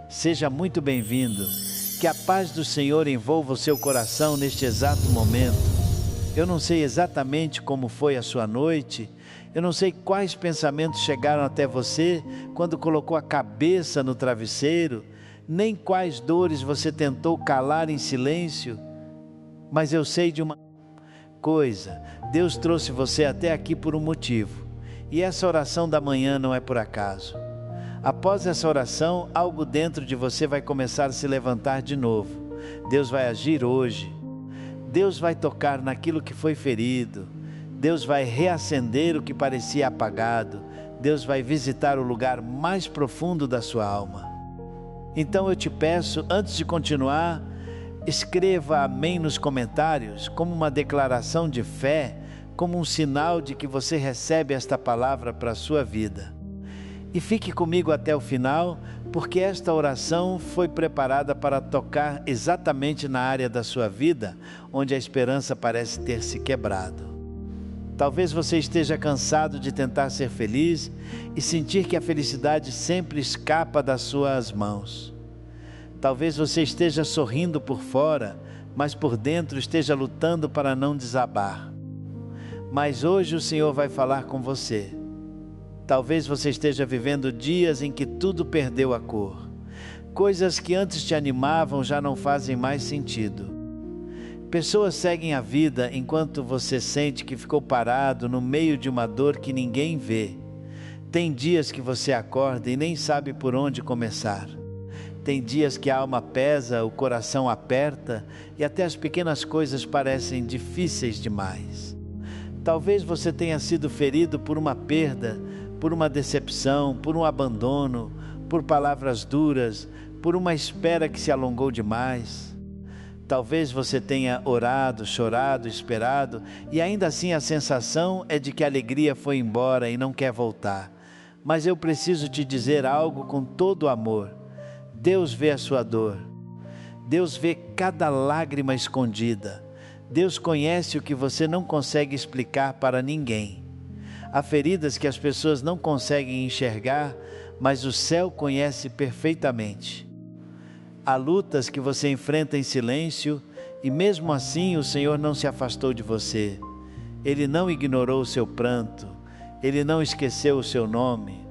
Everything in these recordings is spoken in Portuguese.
Seja muito bem-vindo. Que a paz do Senhor envolva o seu coração neste exato momento. Eu não sei exatamente como foi a sua noite, eu não sei quais pensamentos chegaram até você quando colocou a cabeça no travesseiro, nem quais dores você tentou calar em silêncio, mas eu sei de uma coisa: Deus trouxe você até aqui por um motivo, e essa oração da manhã não é por acaso. Após essa oração, algo dentro de você vai começar a se levantar de novo. Deus vai agir hoje. Deus vai tocar naquilo que foi ferido. Deus vai reacender o que parecia apagado. Deus vai visitar o lugar mais profundo da sua alma. Então eu te peço, antes de continuar, escreva amém nos comentários, como uma declaração de fé, como um sinal de que você recebe esta palavra para a sua vida. E fique comigo até o final, porque esta oração foi preparada para tocar exatamente na área da sua vida, onde a esperança parece ter se quebrado. Talvez você esteja cansado de tentar ser feliz e sentir que a felicidade sempre escapa das suas mãos. Talvez você esteja sorrindo por fora, mas por dentro esteja lutando para não desabar. Mas hoje o Senhor vai falar com você. Talvez você esteja vivendo dias em que tudo perdeu a cor. Coisas que antes te animavam já não fazem mais sentido. Pessoas seguem a vida enquanto você sente que ficou parado no meio de uma dor que ninguém vê. Tem dias que você acorda e nem sabe por onde começar. Tem dias que a alma pesa, o coração aperta e até as pequenas coisas parecem difíceis demais. Talvez você tenha sido ferido por uma perda, por uma decepção, por um abandono, por palavras duras, por uma espera que se alongou demais. Talvez você tenha orado, chorado, esperado, e ainda assim a sensação é de que a alegria foi embora e não quer voltar. Mas eu preciso te dizer algo com todo o amor. Deus vê a sua dor. Deus vê cada lágrima escondida. Deus conhece o que você não consegue explicar para ninguém. Há feridas que as pessoas não conseguem enxergar, mas o céu conhece perfeitamente. Há lutas que você enfrenta em silêncio e mesmo assim o Senhor não se afastou de você. Ele não ignorou o seu pranto, Ele não esqueceu o seu nome,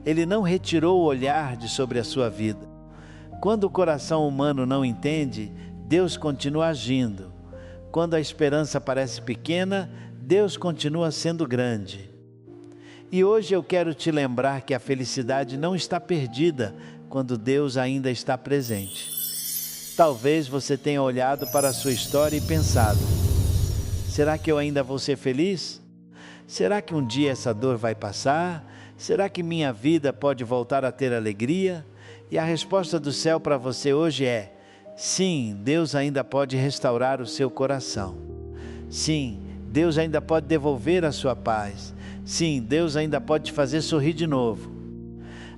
Ele não retirou o olhar de sobre a sua vida. Quando o coração humano não entende, Deus continua agindo. Quando a esperança parece pequena, Deus continua sendo grande. E hoje eu quero te lembrar que a felicidade não está perdida quando Deus ainda está presente. Talvez você tenha olhado para a sua história e pensado: será que eu ainda vou ser feliz? Será que um dia essa dor vai passar? Será que minha vida pode voltar a ter alegria? E a resposta do céu para você hoje é: sim, Deus ainda pode restaurar o seu coração. Sim, Deus ainda pode devolver a sua paz. Sim, Deus ainda pode te fazer sorrir de novo.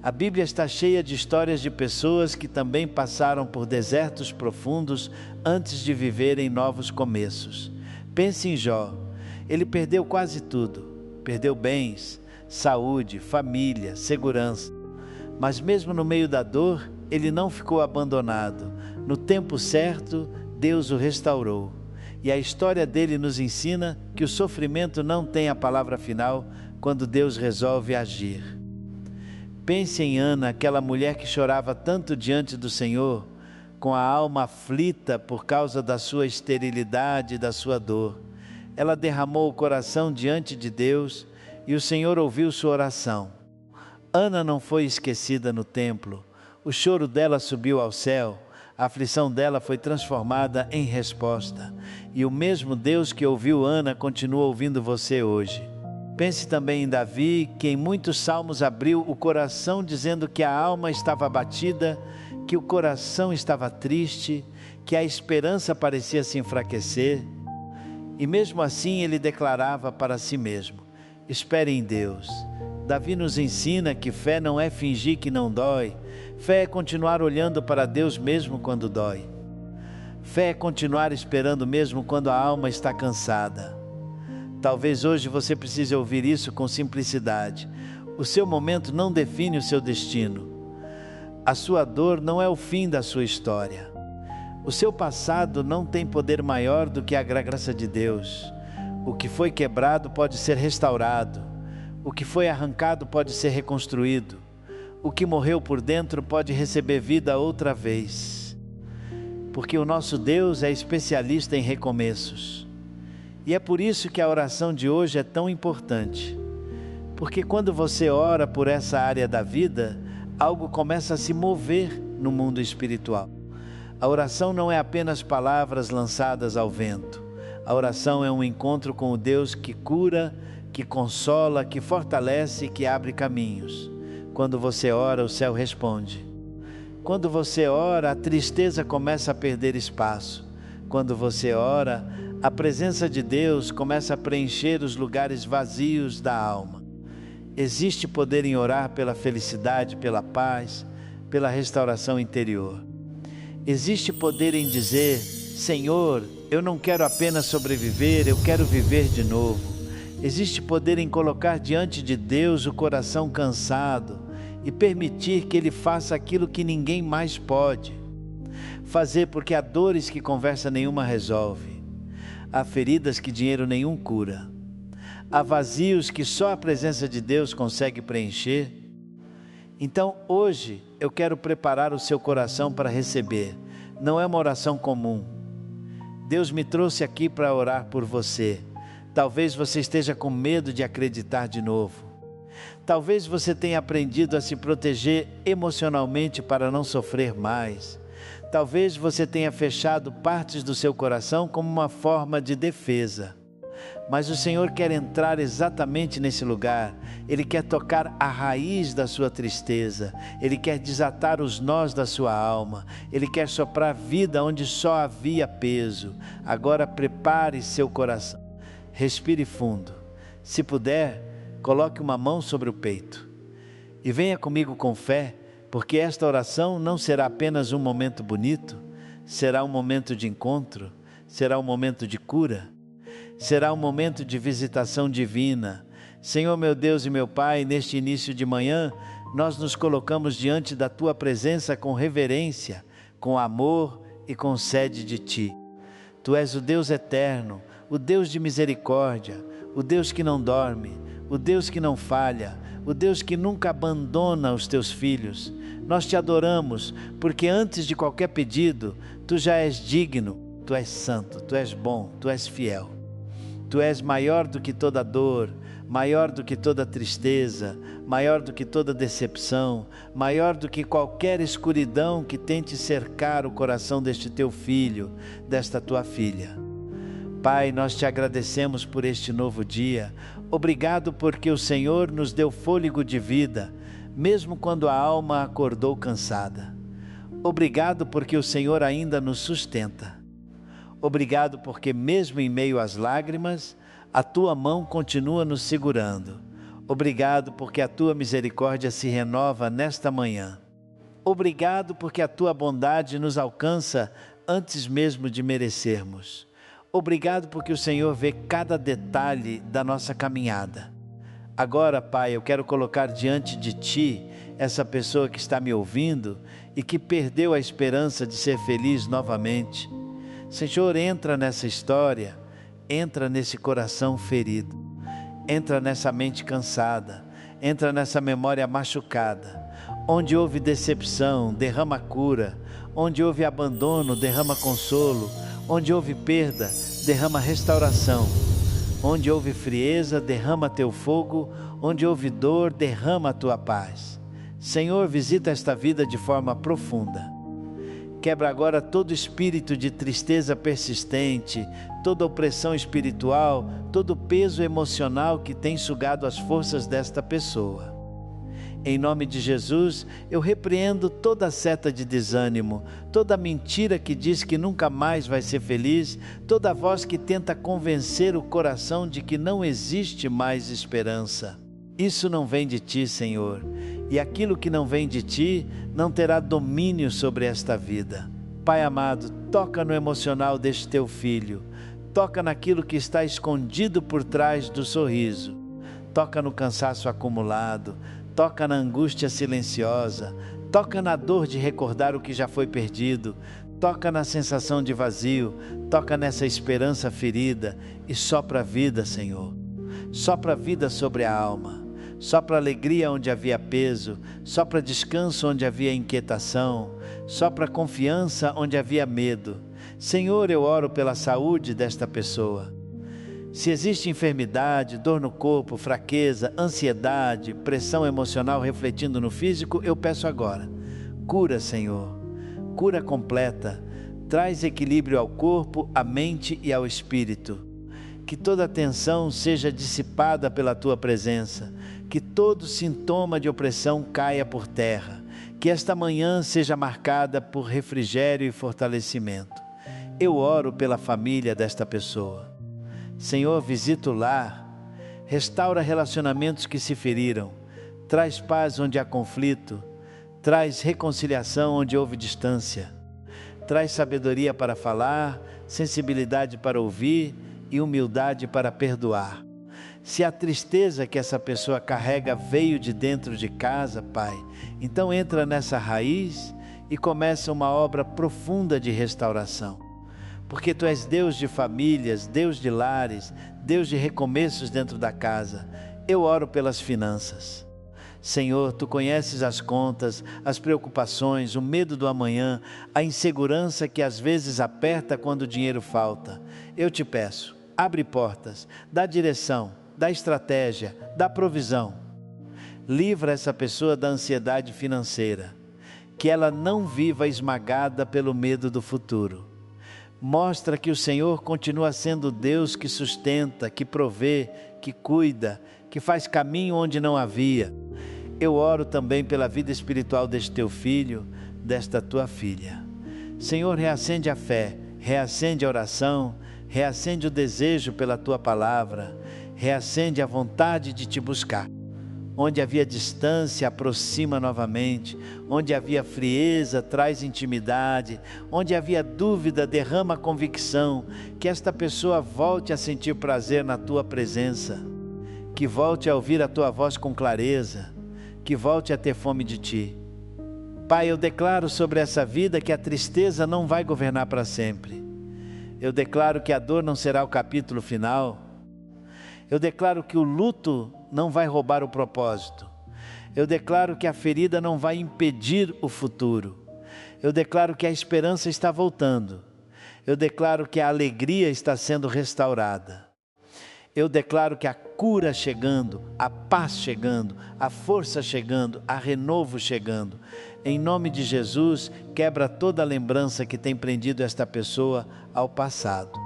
A Bíblia está cheia de histórias de pessoas que também passaram por desertos profundos antes de viverem novos começos. Pense em Jó. Ele perdeu quase tudo. Perdeu bens, saúde, família, segurança. Mas mesmo no meio da dor, ele não ficou abandonado. No tempo certo, Deus o restaurou. E a história dele nos ensina que o sofrimento não tem a palavra final quando Deus resolve agir. Pense em Ana, aquela mulher que chorava tanto diante do Senhor, com a alma aflita por causa da sua esterilidade e da sua dor. Ela derramou o coração diante de Deus e o Senhor ouviu sua oração. Ana não foi esquecida no templo. O choro dela subiu ao céu. A aflição dela foi transformada em resposta. E o mesmo Deus que ouviu Ana continua ouvindo você hoje. Pense também em Davi, que em muitos salmos abriu o coração dizendo que a alma estava abatida, que o coração estava triste, que a esperança parecia se enfraquecer. E mesmo assim ele declarava para si mesmo: espere em Deus. Davi nos ensina que fé não é fingir que não dói. Fé é continuar olhando para Deus mesmo quando dói. Fé é continuar esperando mesmo quando a alma está cansada. Talvez hoje você precise ouvir isso com simplicidade. O seu momento não define o seu destino. A sua dor não é o fim da sua história. O seu passado não tem poder maior do que a graça de Deus. O que foi quebrado pode ser restaurado. O que foi arrancado pode ser reconstruído. O que morreu por dentro pode receber vida outra vez. Porque o nosso Deus é especialista em recomeços. E é por isso que a oração de hoje é tão importante. Porque quando você ora por essa área da vida, algo começa a se mover no mundo espiritual. A oração não é apenas palavras lançadas ao vento. A oração é um encontro com o Deus que cura, que consola, que fortalece e que abre caminhos. Quando você ora, o céu responde. Quando você ora, a tristeza começa a perder espaço. Quando você ora, a presença de Deus começa a preencher os lugares vazios da alma. Existe poder em orar pela felicidade, pela paz, pela restauração interior. Existe poder em dizer: Senhor, eu não quero apenas sobreviver, eu quero viver de novo. Existe poder em colocar diante de Deus o coração cansado e permitir que Ele faça aquilo que ninguém mais pode fazer, porque há dores que conversa nenhuma resolve, há feridas que dinheiro nenhum cura, há vazios que só a presença de Deus consegue preencher. Então hoje eu quero preparar o seu coração para receber. Não é uma oração comum. Deus me trouxe aqui para orar por você. Talvez você esteja com medo de acreditar de novo. Talvez você tenha aprendido a se proteger emocionalmente para não sofrer mais. Talvez você tenha fechado partes do seu coração como uma forma de defesa. Mas o Senhor quer entrar exatamente nesse lugar. Ele quer tocar a raiz da sua tristeza. Ele quer desatar os nós da sua alma. Ele quer soprar vida onde só havia peso. Agora prepare seu coração. Respire fundo. Se puder, coloque uma mão sobre o peito. E venha comigo com fé, porque esta oração não será apenas um momento bonito. Será um momento de encontro. Será um momento de cura. Será um momento de visitação divina. Senhor meu Deus e meu Pai, neste início de manhã, nós nos colocamos diante da Tua presença com reverência, com amor e com sede de Ti. Tu és o Deus eterno, o Deus de misericórdia, o Deus que não dorme, o Deus que não falha, o Deus que nunca abandona os Teus filhos. Nós Te adoramos, porque antes de qualquer pedido, Tu já és digno, Tu és santo, Tu és bom, Tu és fiel. Tu és maior do que toda dor, maior do que toda tristeza, maior do que toda decepção, maior do que qualquer escuridão que tente cercar o coração deste Teu filho, desta Tua filha. Pai, nós Te agradecemos por este novo dia. Obrigado porque o Senhor nos deu fôlego de vida, mesmo quando a alma acordou cansada. Obrigado porque o Senhor ainda nos sustenta. Obrigado porque mesmo em meio às lágrimas, a Tua mão continua nos segurando. Obrigado porque a Tua misericórdia se renova nesta manhã. Obrigado porque a Tua bondade nos alcança antes mesmo de merecermos. Obrigado porque o Senhor vê cada detalhe da nossa caminhada. Agora, Pai, eu quero colocar diante de Ti essa pessoa que está me ouvindo e que perdeu a esperança de ser feliz novamente. Senhor, entra nessa história, entra nesse coração ferido, entra nessa mente cansada, entra nessa memória machucada. Onde houve decepção, derrama cura. Onde houve abandono, derrama consolo. Onde houve perda, derrama restauração. Onde houve frieza, derrama Teu fogo. Onde houve dor, derrama a Tua paz. Senhor, visita esta vida de forma profunda. Quebra agora todo espírito de tristeza persistente, toda opressão espiritual, todo peso emocional que tem sugado as forças desta pessoa. Em nome de Jesus, eu repreendo toda seta de desânimo, toda mentira que diz que nunca mais vai ser feliz, toda voz que tenta convencer o coração de que não existe mais esperança. Isso não vem de Ti, Senhor, e aquilo que não vem de Ti não terá domínio sobre esta vida. Pai amado, toca no emocional deste Teu filho, toca naquilo que está escondido por trás do sorriso, toca no cansaço acumulado, toca na angústia silenciosa, Toca na dor de recordar o que já foi perdido. Toca na sensação de vazio. Toca nessa esperança ferida e sopra a vida, Senhor. Sopra a vida sobre a alma. Sopra alegria onde havia peso. Sopra descanso onde havia inquietação. Sopra confiança onde havia medo. Senhor, eu oro pela saúde desta pessoa. Se existe enfermidade, dor no corpo, fraqueza, ansiedade, pressão emocional refletindo no físico, eu peço agora. Cura, Senhor. Cura completa. Traz equilíbrio ao corpo, à mente e ao espírito. Que toda tensão seja dissipada pela Tua presença. Que todo sintoma de opressão caia por terra. Que esta manhã seja marcada por refrigério e fortalecimento. Eu oro pela família desta pessoa. Senhor, visita o lar, restaura relacionamentos que se feriram, traz paz onde há conflito, traz reconciliação onde houve distância, traz sabedoria para falar, sensibilidade para ouvir e humildade para perdoar. Se a tristeza que essa pessoa carrega veio de dentro de casa, Pai, então entra nessa raiz e começa uma obra profunda de restauração. Porque Tu és Deus de famílias, Deus de lares, Deus de recomeços dentro da casa. Eu oro pelas finanças. Senhor, Tu conheces as contas, as preocupações, o medo do amanhã, a insegurança que às vezes aperta quando o dinheiro falta. Eu Te peço, abre portas, dá direção, dá estratégia, dá provisão. Livra essa pessoa da ansiedade financeira, que ela não viva esmagada pelo medo do futuro. Mostra que o Senhor continua sendo Deus que sustenta, que provê, que cuida, que faz caminho onde não havia. Eu oro também pela vida espiritual deste Teu filho, desta Tua filha. Senhor, reacende a fé, reacende a oração, reacende o desejo pela Tua palavra, reacende a vontade de Te buscar. Onde havia distância, aproxima novamente. Onde havia frieza, traz intimidade. Onde havia dúvida, derrama convicção. Que esta pessoa volte a sentir prazer na Tua presença. Que volte a ouvir a Tua voz com clareza. Que volte a ter fome de Ti. Pai, eu declaro sobre essa vida que a tristeza não vai governar para sempre. Eu declaro que a dor não será o capítulo final. Eu declaro que o luto não vai roubar o propósito. Eu declaro que a ferida não vai impedir o futuro. Eu declaro que a esperança está voltando. Eu declaro que a alegria está sendo restaurada. Eu declaro que a cura chegando, a paz chegando, a força chegando, a renovo chegando. Em nome de Jesus, quebra toda a lembrança que tem prendido esta pessoa ao passado.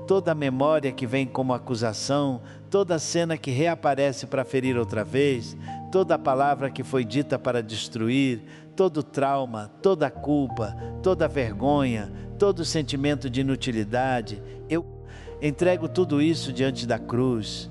Toda a memória que vem como acusação, toda a cena que reaparece para ferir outra vez, toda a palavra que foi dita para destruir, todo o trauma, toda a culpa, toda a vergonha, todo o sentimento de inutilidade, eu entrego tudo isso diante da cruz.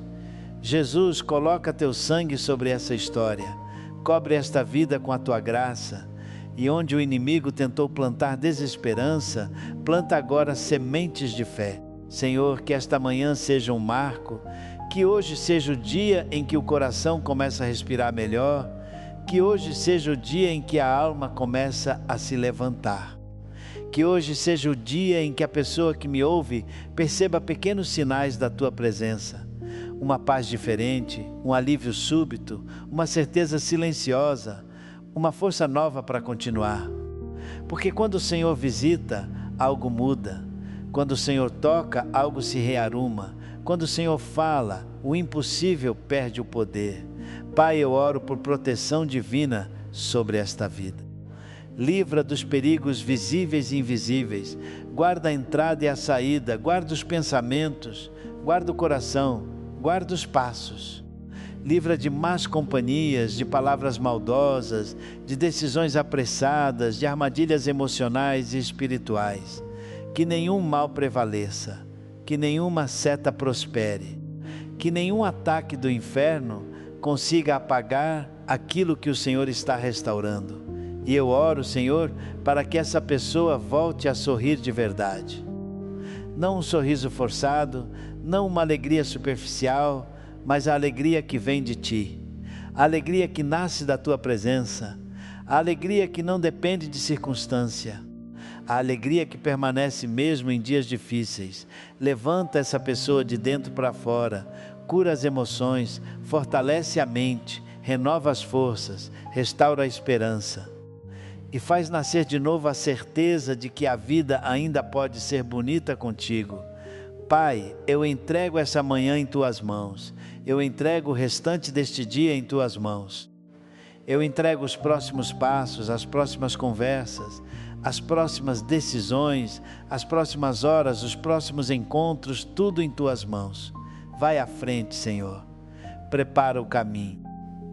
Jesus, coloca Teu sangue sobre essa história, cobre esta vida com a Tua graça, e onde o inimigo tentou plantar desesperança, planta agora sementes de fé. Senhor, que esta manhã seja um marco, que hoje seja o dia em que o coração começa a respirar melhor, que hoje seja o dia em que a alma começa a se levantar, que hoje seja o dia em que a pessoa que me ouve perceba pequenos sinais da Tua presença, uma paz diferente, um alívio súbito, uma certeza silenciosa, uma força nova para continuar, porque quando o Senhor visita, algo muda. Quando o Senhor toca, algo se rearruma. Quando o Senhor fala, o impossível perde o poder. Pai, eu oro por proteção divina sobre esta vida. Livra dos perigos visíveis e invisíveis. Guarda a entrada e a saída. Guarda os pensamentos. Guarda o coração. Guarda os passos. Livra de más companhias, de palavras maldosas, de decisões apressadas, de armadilhas emocionais e espirituais. Que nenhum mal prevaleça, que nenhuma seta prospere, que nenhum ataque do inferno consiga apagar aquilo que o Senhor está restaurando. E eu oro, Senhor, para que essa pessoa volte a sorrir de verdade. Não um sorriso forçado, não uma alegria superficial, mas a alegria que vem de Ti, a alegria que nasce da Tua presença, a alegria que não depende de circunstância, a alegria que permanece mesmo em dias difíceis. Levanta essa pessoa de dentro para fora, cura as emoções, fortalece a mente, renova as forças, restaura a esperança e faz nascer de novo a certeza de que a vida ainda pode ser bonita contigo. Pai, eu entrego essa manhã em Tuas mãos, eu entrego o restante deste dia em Tuas mãos. Eu entrego os próximos passos, as próximas conversas, as próximas decisões, as próximas horas, os próximos encontros, tudo em Tuas mãos. Vai à frente, Senhor. Prepara o caminho.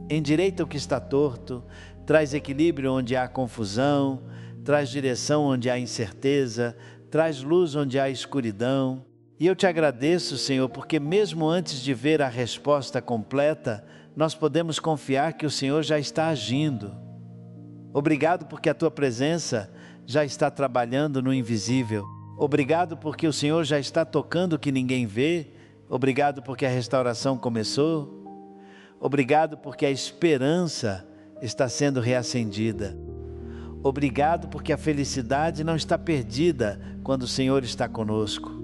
Endireita o que está torto, traz equilíbrio onde há confusão, traz direção onde há incerteza, traz luz onde há escuridão. E eu te agradeço, Senhor, porque mesmo antes de ver a resposta completa, nós podemos confiar que o Senhor já está agindo. Obrigado porque a Tua presença já está trabalhando no invisível. Obrigado porque o Senhor já está tocando o que ninguém vê. Obrigado porque a restauração começou. Obrigado porque a esperança está sendo reacendida. Obrigado porque a felicidade não está perdida quando o Senhor está conosco.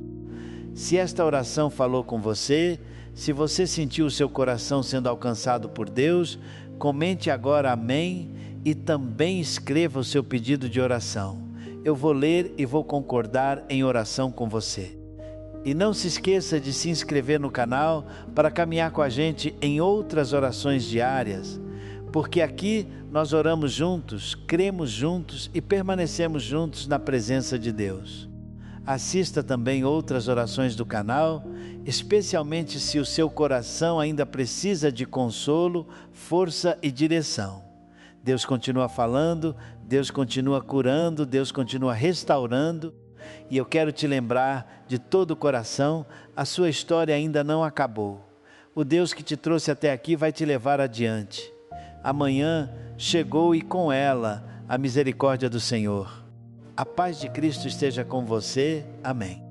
Se esta oração falou com você, se você sentiu o seu coração sendo alcançado por Deus, comente agora amém e também escreva o seu pedido de oração. Eu vou ler e vou concordar em oração com você. E não se esqueça de se inscrever no canal para caminhar com a gente em outras orações diárias, porque aqui nós oramos juntos, cremos juntos e permanecemos juntos na presença de Deus. Assista também outras orações do canal, especialmente se o seu coração ainda precisa de consolo, força e direção. Deus continua falando, Deus continua curando, Deus continua restaurando. E eu quero te lembrar de todo o coração, a sua história ainda não acabou. O Deus que te trouxe até aqui vai te levar adiante. Amanhã chegou e com ela a misericórdia do Senhor. A paz de Cristo esteja com você. Amém.